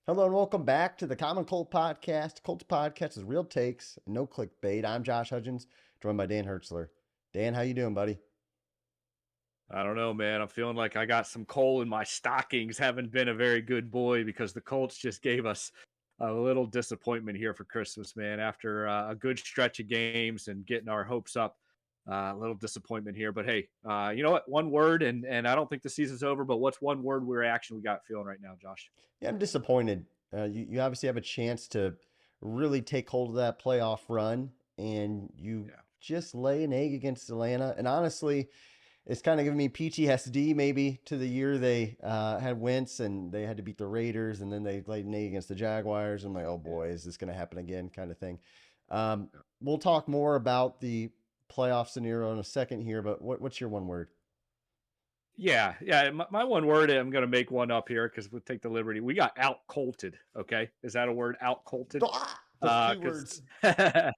Hello and welcome back to the Common Cold Podcast. Colts Podcast is real takes, no clickbait. I'm Josh Hudgens, joined by Dan Hertzler. Dan, how you doing, buddy? I don't know, man. I'm feeling like I got some coal in my stockings. Haven't been a very good boy because the Colts just gave us a little disappointment here for Christmas, man. After a good stretch of games and getting our hopes up, a little disappointment here. But hey, you know what? One word, and I don't think the season's over. But what's one word reaction we got feeling right now, Josh? Yeah, I'm disappointed. You obviously have a chance to really take hold of that playoff run, and you Yeah. just lay an egg against Atlanta. And honestly, it's kind of giving me PTSD maybe to the year they had Wentz and they had to beat the Raiders, and then they laid an egg against the Jaguars. I'm like, oh Yeah. boy, is this going to happen again? Kind of thing. We'll talk more about the playoff scenario in a second here, but what's your one word? Yeah. My one word, I'm going to make one up here because we'll take the liberty. We got out colted. Okay. Is that a word? Out colted? Those three Because words.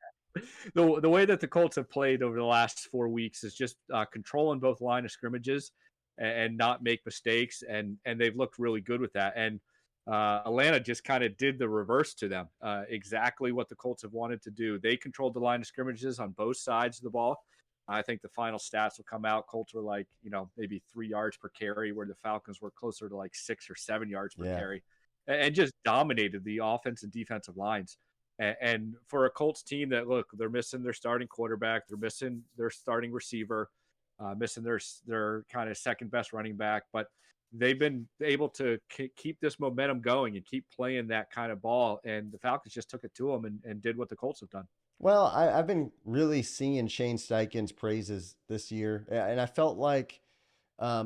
the way that the Colts have played over the last 4 weeks is just controlling both line of scrimmages and not make mistakes, and they've looked really good with that. And Atlanta just kind of did the reverse to them, exactly what the Colts have wanted to do. They controlled the line of scrimmages on both sides of the ball. I think the final stats will come out. Colts were like, maybe 3 yards per carry, where the Falcons were closer to like 6 or 7 yards per Yeah. carry, and just dominated the offense and defensive lines. And for a Colts team that, look, they're missing their starting quarterback, they're missing their starting receiver, missing their kind of second best running back, but they've been able to keep this momentum going and keep playing that kind of ball. And the Falcons just took it to them and did what the Colts have done. Well, I've been really seeing Shane Steichen's praises this year, and I felt like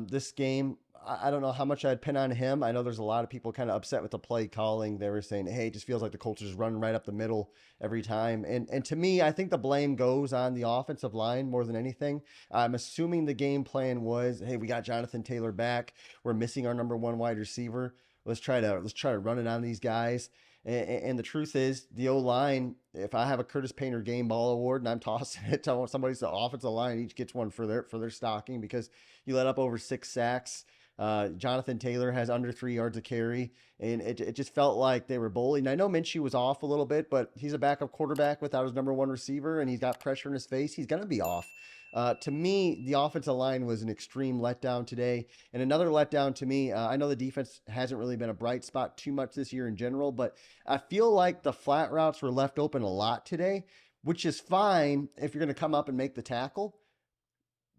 this game, I don't know how much I'd pin on him. I know there's a lot of people kind of upset with the play calling. They were saying, hey, it just feels like the Colts are just running right up the middle every time. And to me, I think the blame goes on the offensive line more than anything. I'm assuming the game plan was, hey, we got Jonathan Taylor back. We're missing our number one wide receiver. Let's try to run it on these guys. And the truth is, the O line. If I have a Curtis Painter Game Ball Award and I'm tossing it to somebody's the offensive line, each gets one for their stocking because you let up over 6 sacks. Jonathan Taylor has under 3 yards of carry, and it just felt like they were bullied. And I know Minshew was off a little bit, but he's a backup quarterback without his number one receiver, and he's got pressure in his face. He's going to be off. To me, the offensive line was an extreme letdown today. And another letdown to me, I know the defense hasn't really been a bright spot too much this year in general, but I feel like the flat routes were left open a lot today, which is fine if you're going to come up and make the tackle,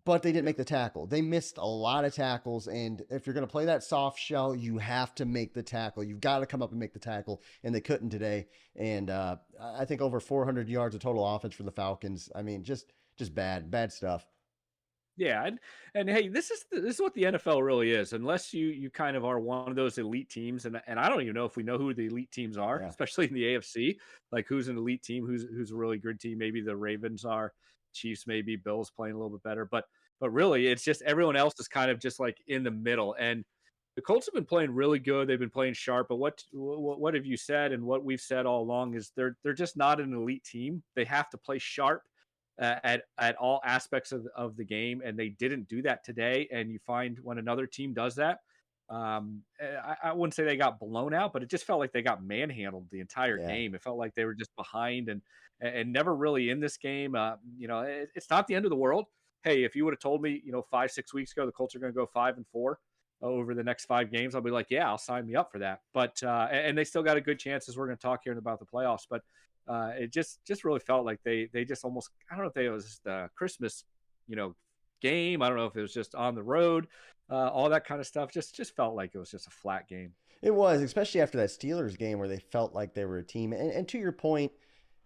but they didn't make the tackle. They missed a lot of tackles, and if you're going to play that soft shell, you have to make the tackle. You've got to come up and make the tackle, and they couldn't today. And I think over 400 yards of total offense for the Falcons. I mean, just bad stuff. Yeah, and hey, this is what the NFL really is. Unless you kind of are one of those elite teams, and I don't even know if we know who the elite teams are, Yeah. especially in the AFC. Like, who's an elite team, who's a really good team. Maybe the Ravens are, Chiefs maybe, Bills playing a little bit better, but really it's just everyone else is kind of just like in the middle. And the Colts have been playing really good. They've been playing sharp. But what have you said, and what we've said all along is they're just not an elite team. They have to play sharp at all aspects of the game, and they didn't do that today. And you find when another team does that, I wouldn't say they got blown out, but it just felt like they got manhandled the entire Yeah. game. It felt like they were just behind and never really in this game. It's not the end of the world. Hey, if you would have told me, 5 6 weeks ago the Colts are going to go 5-4 over the next 5 games, I'll be like, yeah, I'll sign me up for that. But and they still got a good chance, as we're going to talk here about the playoffs. But it just really felt like they just almost, I don't know if it was the Christmas you know game. I don't know if it was just on the road, all that kind of stuff. Just felt like it was just a flat game. It was, especially after that Steelers game where they felt like they were a team. And to your point,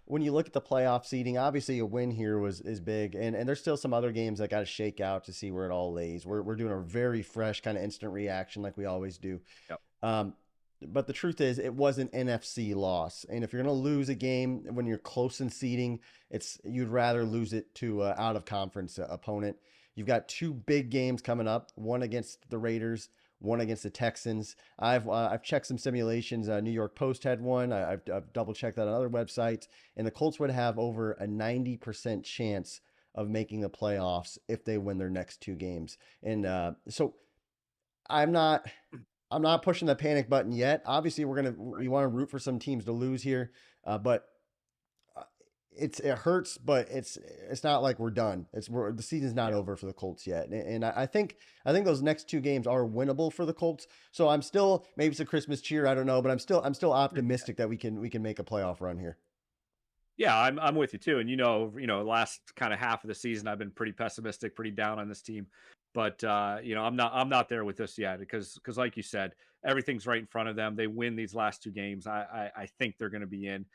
when you look at the playoff seeding, obviously a win here is big, and there's still some other games that got to shake out to see where it all lays. We're doing a very fresh kind of instant reaction like we always do. Yep. Um, but the truth is, it was an NFC loss, and if you're going to lose a game when you're close in seeding, you'd rather lose it to an out of conference opponent. You've got two big games coming up, one against the Raiders, one against the Texans. I've checked some simulations. New York Post had one. I've double checked that on other websites, and the Colts would have over a 90% chance of making the playoffs if they win their next two games. And so I'm not. I'm not pushing the panic button yet. Obviously, we want to root for some teams to lose here, but it hurts, but it's not like we're done. The season's not Yeah. over for the Colts yet, and I think those next two games are winnable for the Colts. So I'm still, maybe it's a Christmas cheer, I don't know, but I'm still optimistic that we can make a playoff run here. Yeah, I'm with you too. And last kind of half of the season, I've been pretty pessimistic, pretty down on this team. But I'm not there with this yet because like you said, everything's right in front of them. They win these last two games. I think they're going to be in.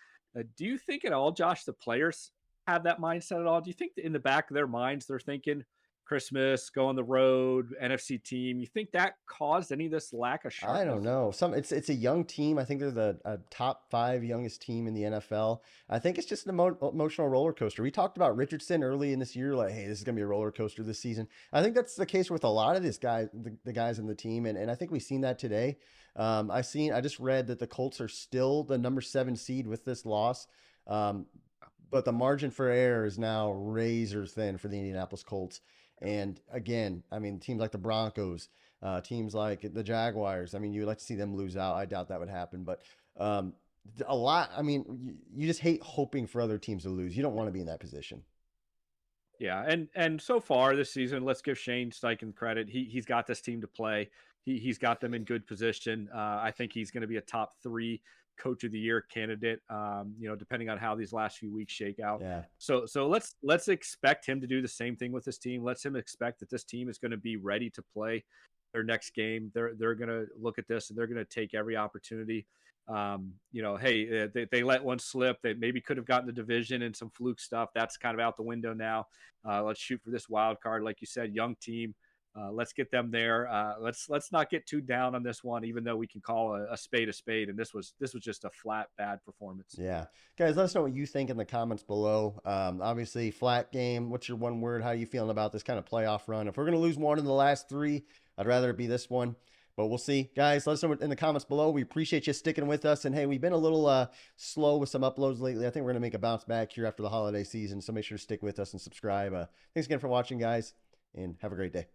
Do you think at all, Josh, the players have that mindset at all? Do you think that in the back of their minds they're thinking Christmas, go on the road, NFC team? You think that caused any of this lack of I don't sharpness? know. It's a young team. I think they're the top five youngest team in the NFL. I think it's just an emotional roller coaster. We talked about Richardson early in this year, like, hey, this is gonna be a roller coaster this season. I think that's the case with a lot of the guys in the team, and I think we've seen that today. I just read that the Colts are still the number 7 seed with this loss. Um, but the margin for error is now razor thin for the Indianapolis Colts. And again, I mean, teams like the Broncos, teams like the Jaguars, I mean, you would like to see them lose out. I doubt that would happen, but um, a lot. I mean, you just hate hoping for other teams to lose. You don't want to be in that position. Yeah, and so far this season, let's give Shane Steichen credit. He's got this team to play. He's got them in good position. I think he's going to be a top 3 coach of the year candidate. Depending on how these last few weeks shake out. Yeah. So let's expect him to do the same thing with this team. Let's him expect that this team is going to be ready to play their next game. They're going to look at this and they're going to take every opportunity. Hey, they let one slip. They maybe could have gotten the division and some fluke stuff. That's kind of out the window now. Let's shoot for this wild card, like you said, young team. Let's get them there. Let's not get too down on this one, even though we can call a spade a spade. And this was just a flat bad performance. Yeah. Guys, let us know what you think in the comments below. Obviously, flat game. What's your one word? How are you feeling about this kind of playoff run? If we're going to lose one in the last 3, I'd rather it be this one. But we'll see. Guys, let us know in the comments below. We appreciate you sticking with us. And hey, we've been a little slow with some uploads lately. I think we're going to make a bounce back here after the holiday season. So make sure to stick with us and subscribe. Thanks again for watching, guys, and have a great day.